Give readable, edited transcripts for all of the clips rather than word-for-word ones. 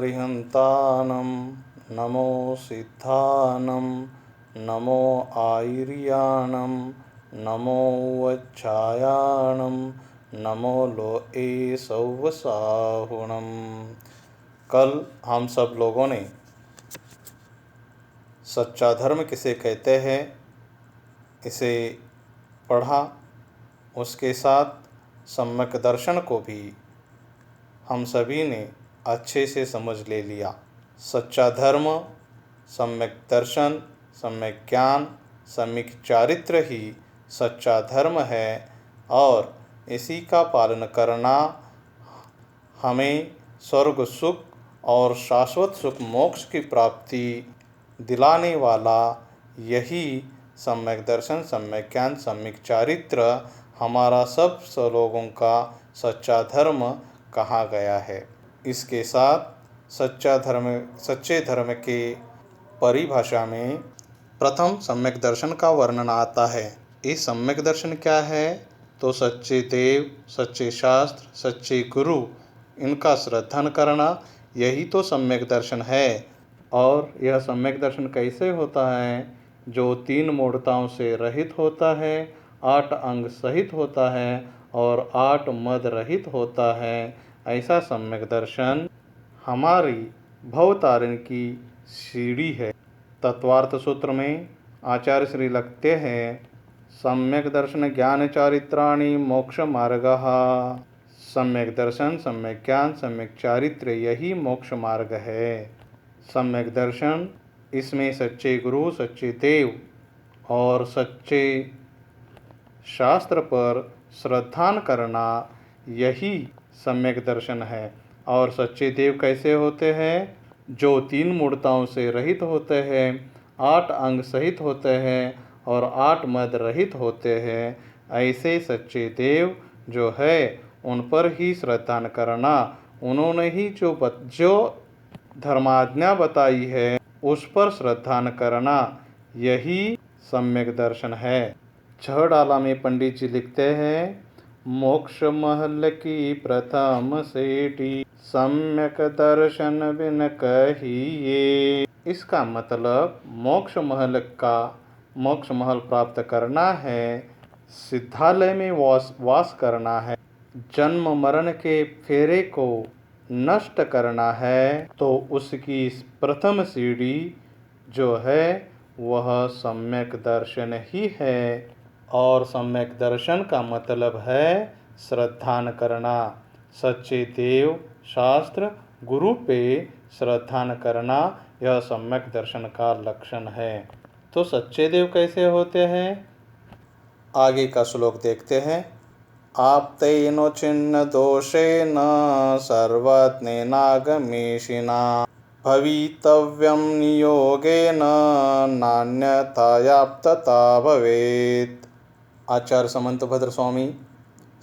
अरिहन्तानं नमो सिद्धानं नमो आयर्यानं नमो वज्झायानं नमो लोए सौवसाहुणम। कल हम सब लोगों ने सच्चा धर्म किसे कहते हैं इसे पढ़ा, उसके साथ सम्यक दर्शन को भी हम सभी ने अच्छे से समझ ले लिया। सच्चा धर्म, सम्यक दर्शन, सम्यक ज्ञान, सम्यक चारित्र ही सच्चा धर्म है और इसी का पालन करना हमें स्वर्ग सुख और शाश्वत सुख मोक्ष की प्राप्ति दिलाने वाला यही सम्यक दर्शन, सम्यक ज्ञान, सम्यक चारित्र हमारा सब लोगों का सच्चा धर्म कहा गया है। इसके साथ सच्चे धर्म के परिभाषा में प्रथम सम्यक दर्शन का वर्णन आता है। इस सम्यक दर्शन क्या है? तो सच्चे देव, सच्चे शास्त्र, सच्चे गुरु, इनका श्रद्धन करना, यही तो सम्यक दर्शन है। और यह सम्यक दर्शन कैसे होता है? जो 3 मूढ़ताओं से रहित होता है, 8 अंग सहित होता है और 8 मद रहित होता है। ऐसा सम्यक दर्शन हमारी भवतारण की सीढ़ी है। तत्वार्थ सूत्र में आचार्य श्री लिखते हैं, सम्यक दर्शन ज्ञान चारित्राणि मोक्ष मार्गः। सम्यक दर्शन, सम्यक ज्ञान, सम्यक चारित्र यही मोक्ष मार्ग है। सम्यक दर्शन, इसमें सच्चे गुरु, सच्चे देव और सच्चे शास्त्र पर श्रद्धान करना यही सम्यक दर्शन है। और सच्चे देव कैसे होते हैं? जो 3 मूढ़ताओं से रहित होते हैं, 8 अंग सहित होते हैं और 8 मद रहित होते हैं। ऐसे सच्चे देव जो है उन पर ही श्रद्धान करना, उन्होंने ही जो धर्माज्ञा बताई है उस पर श्रद्धान करना, यही सम्यक दर्शन है। 6 डाला में पंडित जी लिखते हैं, मोक्ष महल की प्रथम सेठी सम्यक दर्शन बिन कहिए। इसका मतलब मोक्ष महल प्राप्त करना है, सिद्धालय में वास करना है, जन्म मरण के फेरे को नष्ट करना है, तो उसकी प्रथम सीढ़ी जो है वह सम्यक दर्शन ही है। और सम्यक दर्शन का मतलब है श्रद्धान करना, सच्चे देव, शास्त्र, गुरु पे श्रद्धान करना, यह सम्यक दर्शन का लक्षण है। तो सच्चे देव कैसे होते हैं? आगे का श्लोक देखते हैं। आप्तेनो छिन्न दोषेन सर्वज्ञेनागमेशिना भवितव्यं नियोगेन नान्यथायाप्तता भवेत्। आचार्य समंतभद्र स्वामी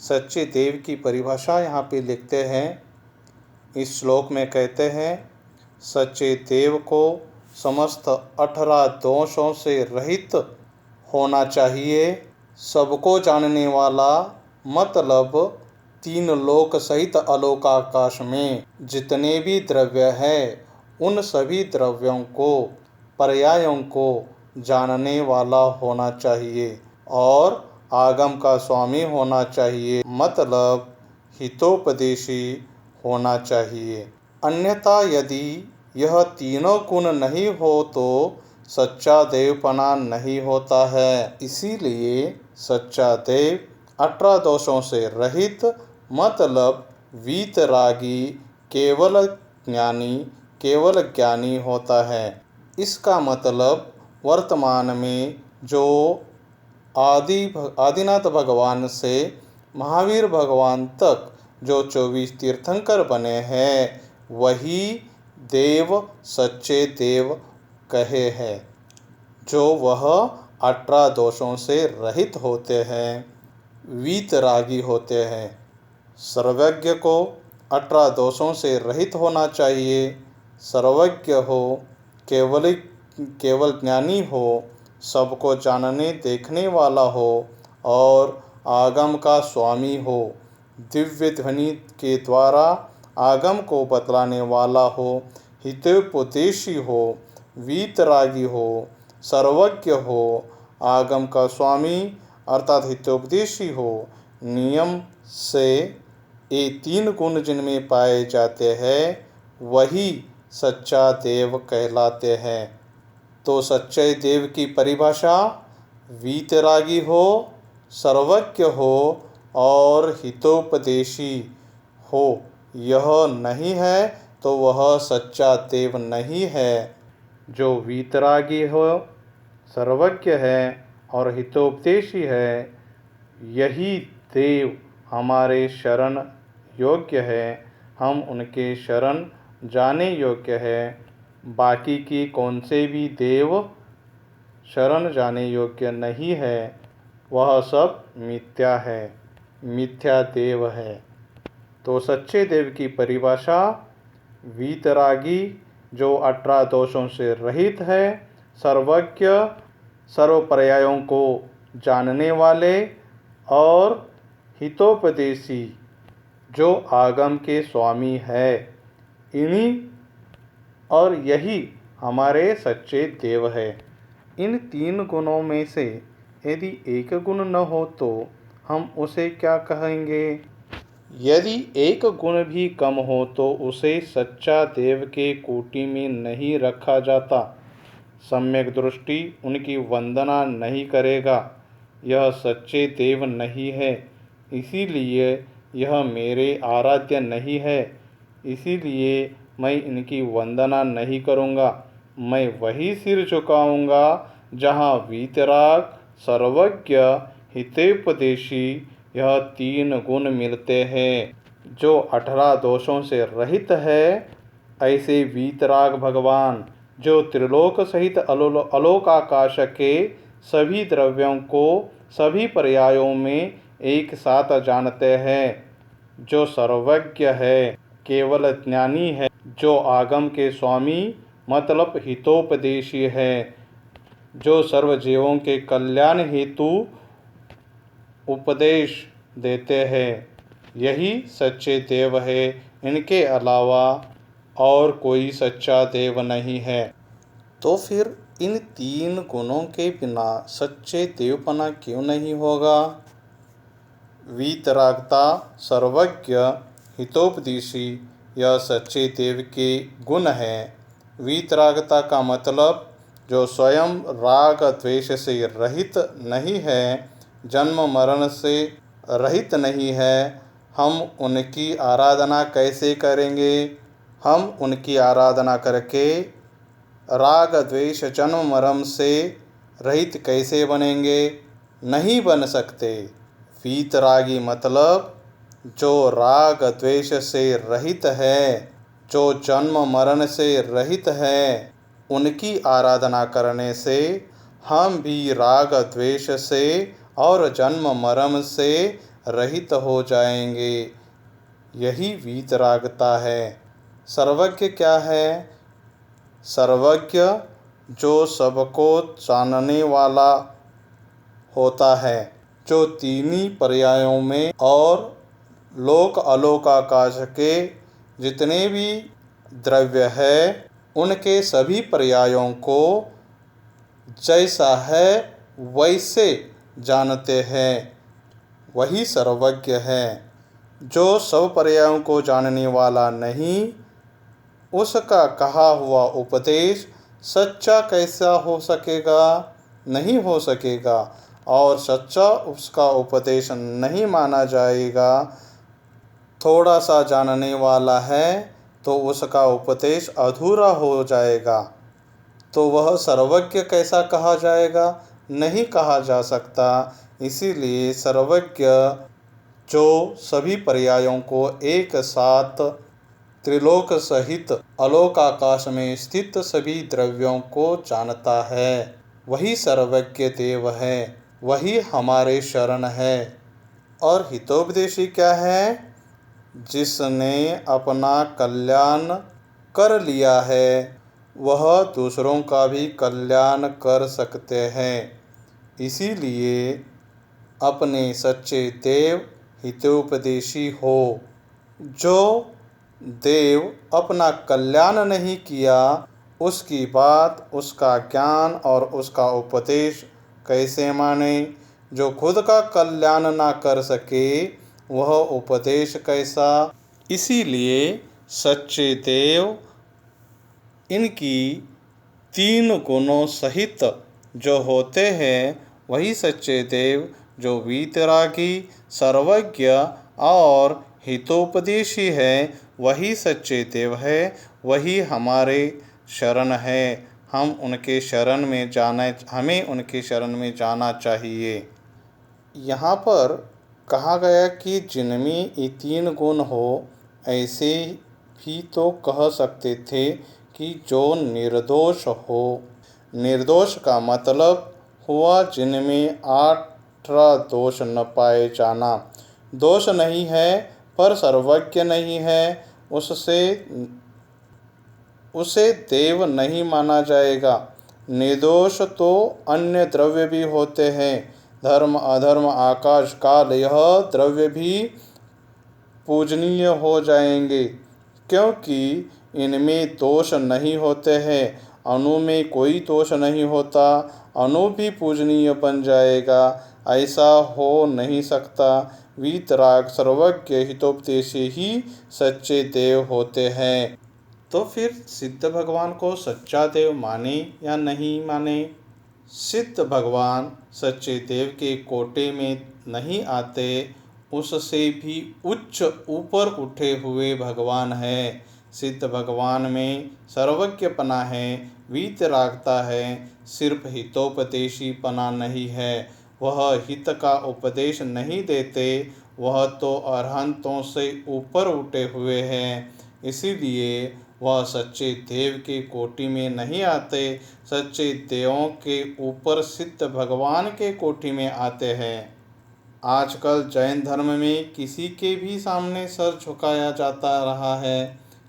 सच्चे देव की परिभाषा यहाँ पे लिखते हैं। इस श्लोक में कहते हैं, सच्चे देव को समस्त 18 दोषों से रहित होना चाहिए, सबको जानने वाला, मतलब 3 लोक सहित अलोकाकाश में जितने भी द्रव्य हैं उन सभी द्रव्यों को, पर्यायों को जानने वाला होना चाहिए और आगम का स्वामी होना चाहिए, मतलब हितोपदेशी होना चाहिए। अन्यथा यदि यह तीनों गुण नहीं हो तो सच्चा देवपना नहीं होता है। इसीलिए सच्चा देव 18 दोषों से रहित, मतलब वीतरागी, केवल ज्ञानी होता है। इसका मतलब वर्तमान में जो आदिनाथ भगवान से महावीर भगवान तक जो 24 तीर्थंकर बने हैं वही देव सच्चे देव कहे हैं, जो वह 18 दोषों से रहित होते हैं, वीतरागी होते हैं। सर्वज्ञ को 18 दोषों से रहित होना चाहिए, सर्वज्ञ हो, केवल ज्ञानी हो, सबको जानने देखने वाला हो और आगम का स्वामी हो, दिव्य ध्वनि के द्वारा आगम को बतलाने वाला हो, हितोपदेशी हो, वीतरागी हो, सर्वज्ञ हो, आगम का स्वामी अर्थात हितोपदेशी हो, नियम से ये 3 गुण जिनमें पाए जाते हैं वही सच्चा देव कहलाते हैं। तो सच्चे देव की परिभाषा वीतरागी हो, सर्वज्ञ हो और हितोपदेशी हो, यह नहीं है तो वह सच्चा देव नहीं है। जो वीतरागी हो, सर्वज्ञ है और हितोपदेशी है, यही देव हमारे शरण योग्य है, हम उनके शरण जाने योग्य है। बाकी की कौन से भी देव शरण जाने योग्य नहीं है, वह सब मिथ्या है, मिथ्या देव है। तो सच्चे देव की परिभाषा वीतरागी जो 18 दोषों से रहित है, सर्वज्ञ सर्व पर्यायों को जानने वाले और हितोपदेशी जो आगम के स्वामी है, इन्हीं और यही हमारे सच्चे देव है। इन 3 गुणों में से यदि एक गुण न हो तो हम उसे क्या कहेंगे? यदि एक गुण भी कम हो तो उसे सच्चा देव के कोटि में नहीं रखा जाता। सम्यक दृष्टि उनकी वंदना नहीं करेगा, यह सच्चे देव नहीं है, इसीलिए यह मेरे आराध्य नहीं है, इसीलिए मैं इनकी वंदना नहीं करूँगा। मैं वही सिर झुकाऊँगा जहाँ वीतराग, सर्वज्ञ, हितोपदेशी यह 3 गुण मिलते हैं। जो 18 दोषों से रहित है, ऐसे वीतराग भगवान जो त्रिलोक सहित अलोक आकाश के सभी द्रव्यों को सभी पर्यायों में एक साथ जानते हैं, जो सर्वज्ञ है, केवल ज्ञानी है, जो आगम के स्वामी मतलब हितोपदेशी है, जो सर्व जीवों के कल्याण हेतु उपदेश देते हैं, यही सच्चे देव है। इनके अलावा और कोई सच्चा देव नहीं है। तो फिर इन 3 गुणों के बिना सच्चे देवपना क्यों नहीं होगा? वीतरागता, सर्वज्ञ, हितोपदेशी यह सच्चे देव के गुण हैं। वीतरागता का मतलब जो स्वयं राग द्वेष से रहित नहीं है, जन्म मरण से रहित नहीं है, हम उनकी आराधना कैसे करेंगे? हम उनकी आराधना करके राग द्वेष जन्म मरण से रहित कैसे बनेंगे? नहीं बन सकते। वीतरागी मतलब जो राग द्वेष से रहित है, जो जन्म मरण से रहित है, उनकी आराधना करने से हम भी राग द्वेष से और जन्म मरण से रहित हो जाएंगे। यही वीतरागता है। सर्वज्ञ क्या है? सर्वज्ञ जो सबको जानने वाला होता है, जो 3 पर्यायों में और लोक अलोक आकाश के जितने भी द्रव्य है, उनके सभी पर्यायों को जैसा है वैसे जानते हैं, वही सर्वज्ञ है। जो सब पर्यायों को जानने वाला नहीं, उसका कहा हुआ उपदेश सच्चा कैसा हो सकेगा? नहीं हो सकेगा। और सच्चा उसका उपदेश नहीं माना जाएगा। थोड़ा सा जानने वाला है तो उसका उपदेश अधूरा हो जाएगा, तो वह सर्वज्ञ कैसा कहा जाएगा? नहीं कहा जा सकता। इसीलिए सर्वज्ञ जो सभी पर्यायों को एक साथ त्रिलोक सहित अलोक आकाश में स्थित सभी द्रव्यों को जानता है, वही सर्वज्ञ देव है, वही हमारे शरण है। और हितोपदेशी क्या है? जिसने अपना कल्याण कर लिया है, वह दूसरों का भी कल्याण कर सकते हैं। इसीलिए अपने सच्चे देव हितोपदेशी हो। जो देव अपना कल्याण नहीं किया, उसकी बात, उसका ज्ञान और उसका उपदेश कैसे माने? जो खुद का कल्याण ना कर सके वह उपदेश कैसा? इसीलिए सच्चे देव इनकी 3 गुणों सहित जो होते हैं वही सच्चे देव, जो वीतरागी, सर्वज्ञ और हितोपदेशी है, वही सच्चे देव है, वही हमारे शरण है। हमें उनके शरण में जाना चाहिए। यहाँ पर कहा गया कि जिनमें ये 3 गुण हो, ऐसे भी तो कह सकते थे कि जो निर्दोष हो। निर्दोष का मतलब हुआ जिनमें 18 दोष न पाए जाना। दोष नहीं है पर सर्वज्ञ नहीं है, उसे देव नहीं माना जाएगा। निर्दोष तो अन्य द्रव्य भी होते हैं, धर्म, अधर्म, आकाश, काल, यह द्रव्य भी पूजनीय हो जाएंगे, क्योंकि इनमें दोष नहीं होते हैं। अणु में कोई दोष नहीं होता, अणु भी पूजनीय बन जाएगा। ऐसा हो नहीं सकता। वीतराग, सर्वज्ञ, हितोपदेशी ही सच्चे देव होते हैं। तो फिर सिद्ध भगवान को सच्चा देव माने या नहीं माने? सिद्ध भगवान सच्चे देव के कोटे में नहीं आते, उससे भी उच्च ऊपर उठे हुए भगवान है। सिद्ध भगवान में सर्वज्ञपना है, वीतरागता है, सिर्फ हितोपदेशीपना नहीं है। वह हित का उपदेश नहीं देते, वह तो अरहंतों से ऊपर उठे हुए हैं। इसीलिए वह सच्चे देव के कोटि में नहीं आते। सच्चे देवों के ऊपर सिद्ध भगवान के कोटि में आते हैं। आजकल जैन धर्म में किसी के भी सामने सर झुकाया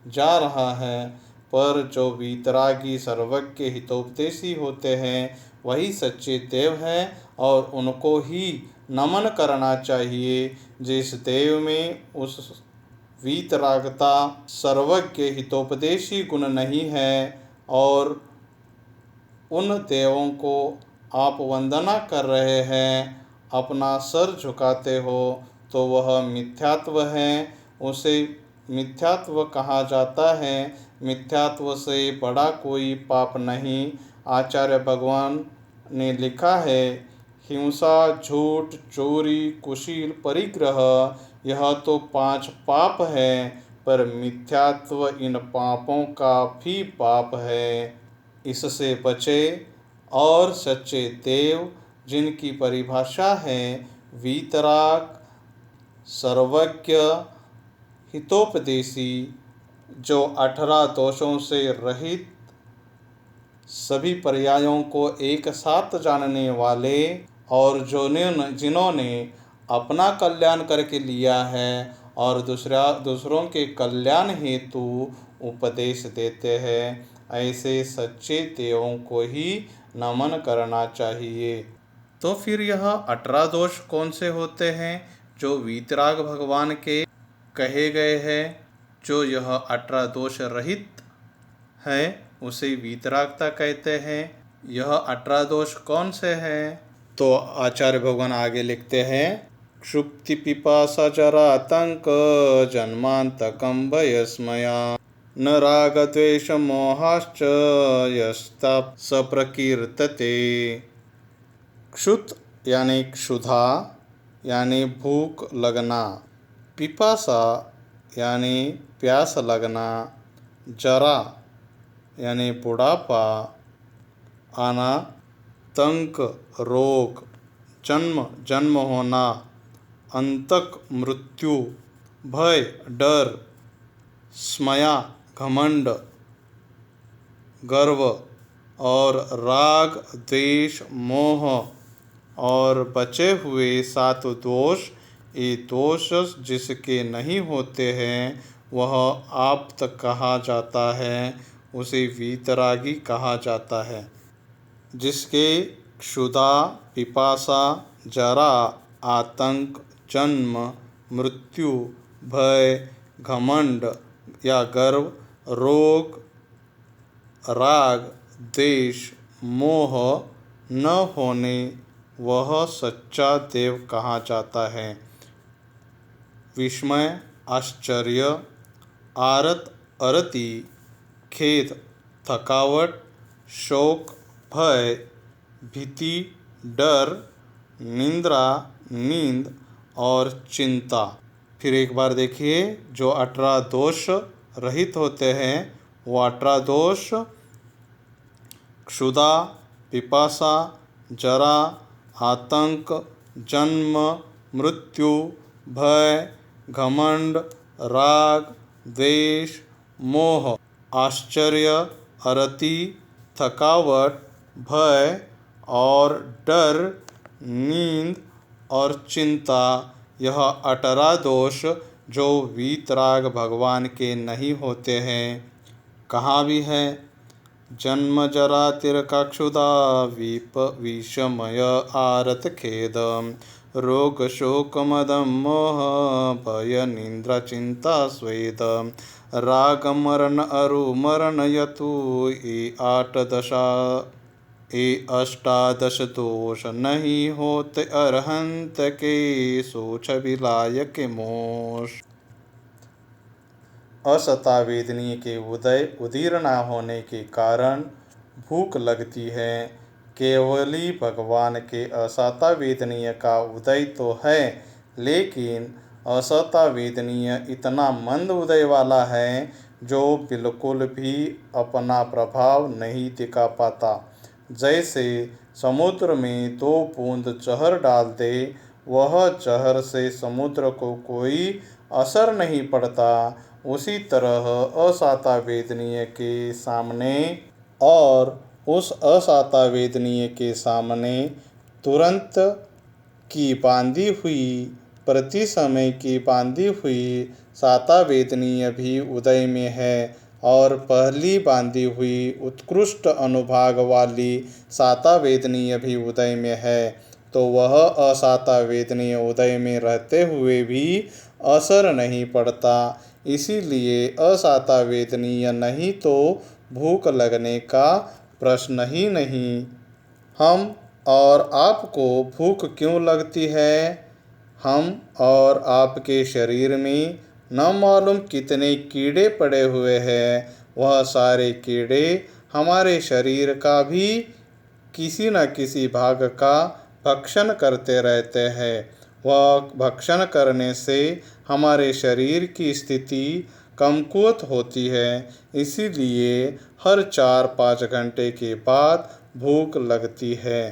जा रहा है, पर जो वीतरागी, सर्वज्ञ, हितोपदेशी होते हैं वही सच्चे देव हैं और उनको ही नमन करना चाहिए। जिस देव में उस वीतरागता, सर्वज्ञ, हितोपदेशी गुण नहीं है और उन देवों को आप वंदना कर रहे हैं, अपना सर झुकाते हो, तो वह मिथ्यात्व है। उसे मिथ्यात्व कहा जाता है। मिथ्यात्व से बड़ा कोई पाप नहीं। आचार्य भगवान ने लिखा है, हिंसा, झूठ, चोरी, कुशील, परिग्रह, यह तो 5 पाप हैं, पर मिथ्यात्व इन पापों का भी पाप है। इससे बचे। और सच्चे देव जिनकी परिभाषा है वीतराग, सर्वज्ञ, हितोपदेशी, जो 18 दोषों से रहित, सभी पर्यायों को एक साथ जानने वाले और जिन्होंने अपना कल्याण करके लिया है और दूसरों के कल्याण हेतु उपदेश देते हैं, ऐसे सच्चे देवों को ही नमन करना चाहिए। तो फिर यह 18 दोष कौन से होते हैं जो वीतराग भगवान के कहे गए हैं? जो यह 18 दोष रहित है उसे वीतरागता कहते हैं। यह 18 दोष कौन से हैं? तो आचार्य भगवान आगे लिखते हैं, क्षुप्ति, पिपासा, जरा, आतंक, जन्मांतकं भयस्मया, न राग, द्वेष, मोहाश्च यस्ताप सप्रकीर्तते। क्षुत यानी क्षुधा यानी भूख लगना, पिपासा यानी प्यास लगना, जरा यानी बुढ़ापा आना, तंक रोग, जन्म होना, अंतक मृत्यु, भय डर, स्मया घमंड गर्व, और राग द्वेष मोह, और बचे हुए 7 दोष। ये दोष जिसके नहीं होते हैं वह आप्त कहा जाता है, उसे वीतरागी कहा जाता है। जिसके क्षुधा, पिपासा, जरा, आतंक, जन्म, मृत्यु, भय, घमंड, या गर्व, रोग, राग, द्वेष, मोह न होने वह सच्चा देव कहा जाता है। विस्मय, आश्चर्य, आरत अरति, खेद, थकावट, शोक, भय, भीति, डर, निंद्रा, नींद और चिंता। फिर एक बार देखिए, जो 18 दोष रहित होते हैं वो 18 दोष क्षुधा, पिपासा, जरा, आतंक, जन्म, मृत्यु, भय, घमंड, राग, द्वेष, मोह, आश्चर्य, अरति, थकावट, भय और डर, नींद और चिंता, यह 18 दोष जो वीतराग भगवान के नहीं होते हैं। कहाँ भी है? जन्म जरा तिरका क्षुधा, विषमय आरत खेद, रोग शोक मदम मोह, भय निंद्रा चिंता स्वेद, राग मरण अरु मरण यतु, ये अष्टादश दोष नहीं होते अरहंत के, सोच विलायक मोष। असता वेदनीय के उदीर न होने के कारण भूख लगती है। केवली भगवान के असता वेदनीय का उदय तो है, लेकिन असता वेदनीय इतना मंद उदय वाला है जो बिल्कुल भी अपना प्रभाव नहीं दिखा पाता। जैसे समुद्र में 2 बूंद जहर डाल दे, वह जहर से समुद्र को कोई असर नहीं पड़ता, उसी तरह असाता वेदनीय के सामने और उस असाता वेदनीय के सामने तुरंत की बांधी हुई, प्रति समय की बांधी हुई साता वेदनीय भी उदय में है, और पहली बांधी हुई उत्कृष्ट अनुभाग वाली साता वेदनीय भी उदय में है। तो वह असाता वेदनीय उदय में रहते हुए भी असर नहीं पड़ता। इसीलिए असाता वेदनीय नहीं तो भूख लगने का प्रश्न ही नहीं। हम और आपको भूख क्यों लगती है? हम और आपके शरीर में न मालूम कितने कीड़े पड़े हुए हैं। वह सारे कीड़े हमारे शरीर का भी किसी न किसी भाग का भक्षण करते रहते हैं। वह भक्षण करने से हमारे शरीर की स्थिति कमकुवत होती है। इसीलिए हर 4-5 घंटे के बाद भूख लगती है।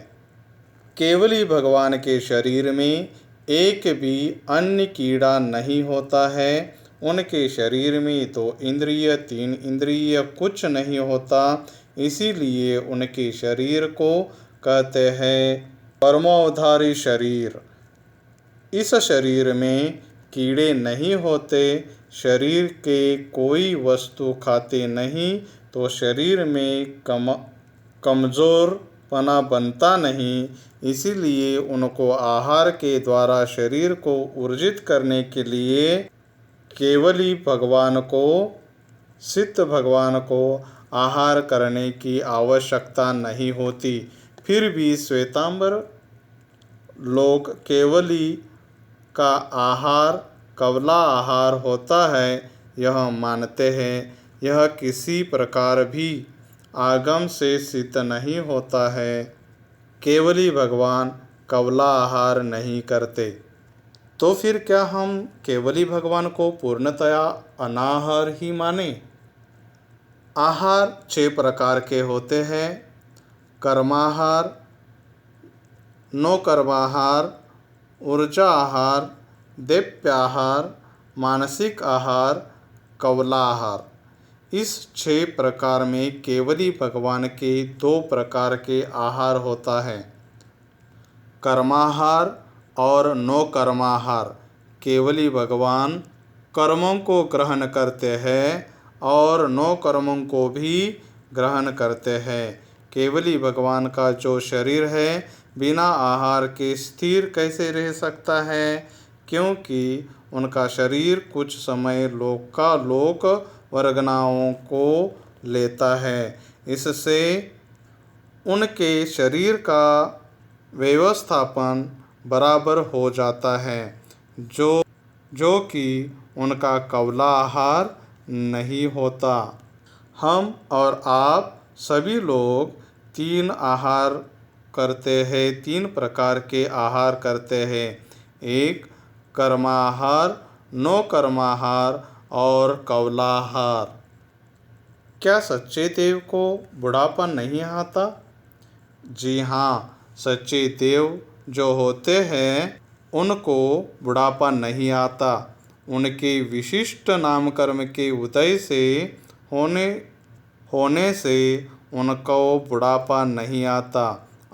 केवली भगवान के शरीर में एक भी अन्य कीड़ा नहीं होता है। उनके शरीर में तो इंद्रिय, 3 इंद्रिय कुछ नहीं होता। इसीलिए उनके शरीर को कहते हैं परमोधारी शरीर। इस शरीर में कीड़े नहीं होते। शरीर के कोई वस्तु खाते नहीं तो शरीर में कमज़ोरपना बनता नहीं। इसीलिए उनको आहार के द्वारा शरीर को ऊर्जित करने के लिए केवली भगवान को, सिद्ध भगवान को आहार करने की आवश्यकता नहीं होती। फिर भी श्वेतांबर लोग केवली का आहार कवला आहार होता है यह मानते हैं। यह किसी प्रकार भी आगम से सिद्ध नहीं होता है। केवली भगवान कवला आहार नहीं करते। तो फिर क्या हम केवली भगवान को पूर्णतया अनाहार ही माने? आहार 6 प्रकार के होते हैं। कर्माहार, नो कर्माहार, ऊर्जा आहार, दैप्याहार, मानसिक आहार, कवला आहार। इस 6 प्रकार में केवली भगवान के 2 प्रकार के आहार होता है, कर्माहार और नो कर्माहार। केवली भगवान कर्मों को ग्रहण करते हैं और नो कर्मों को भी ग्रहण करते हैं। केवली भगवान का जो शरीर है बिना आहार के स्थिर कैसे रह सकता है? क्योंकि उनका शरीर कुछ समय लोक वर्गनाओं को लेता है। इससे उनके शरीर का व्यवस्थापन बराबर हो जाता है, जो कि उनका कवला आहार नहीं होता। हम और आप सभी लोग 3 आहार करते हैं, 3 प्रकार के आहार करते हैं। एक कर्माहार, नो कर्माहार और कवलाहार। क्या सच्चे देव को बुढ़ापा नहीं आता? जी हाँ, सच्चे देव जो होते हैं उनको बुढ़ापा नहीं आता। उनके विशिष्ट नामकर्म के उदय से होने से उनको बुढ़ापा नहीं आता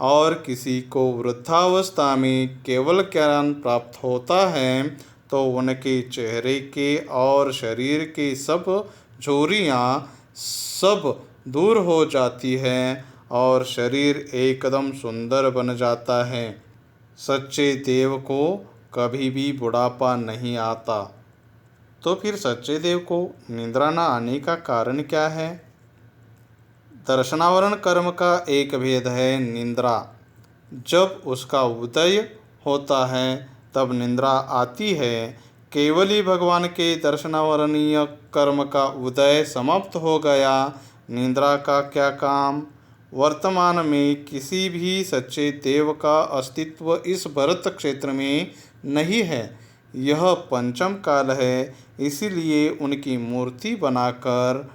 और किसी को वृद्धावस्था में केवल ज्ञान प्राप्त होता है तो उनके चेहरे के और शरीर के सब झुर्रियाँ सब दूर हो जाती हैं और शरीर एकदम सुंदर बन जाता है। सच्चे देव को कभी भी बुढ़ापा नहीं आता। तो फिर सच्चे देव को निद्रा न आने का कारण क्या है? दर्शनावरण कर्म का एक भेद है निद्रा। जब उसका उदय होता है तब निद्रा आती है। केवल ही भगवान के दर्शनावरणीय कर्म का उदय समाप्त हो गया, निद्रा का क्या काम? वर्तमान में किसी भी सच्चे देव का अस्तित्व इस भरत क्षेत्र में नहीं है। यह पंचम काल है, इसलिए उनकी मूर्ति बनाकर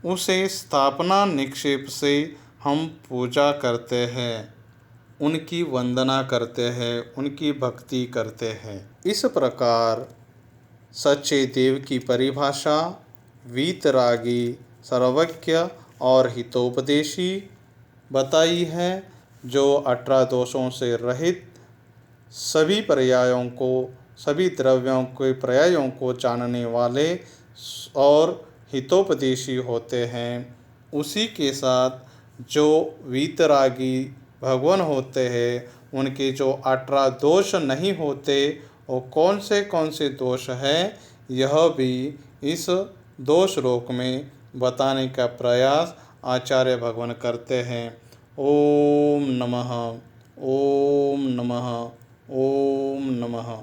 उसे स्थापना निक्षेप से हम पूजा करते हैं, उनकी वंदना करते हैं, उनकी भक्ति करते हैं। इस प्रकार सच्चे देव की परिभाषा वीतरागी, सर्वज्ञ और हितोपदेशी बताई है, जो 18 दोषों से रहित सभी पर्यायों को, सभी द्रव्यों के पर्यायों को जानने वाले और हितोपदेशी होते हैं। उसी के साथ जो वीतरागी भगवान होते हैं, उनके जो 18 दोष नहीं होते, वो कौन से दोष हैं, यह भी इस 2 श्लोक में बताने का प्रयास आचार्य भगवान करते हैं। ओम नमः, ओम नमः, ओम नमः।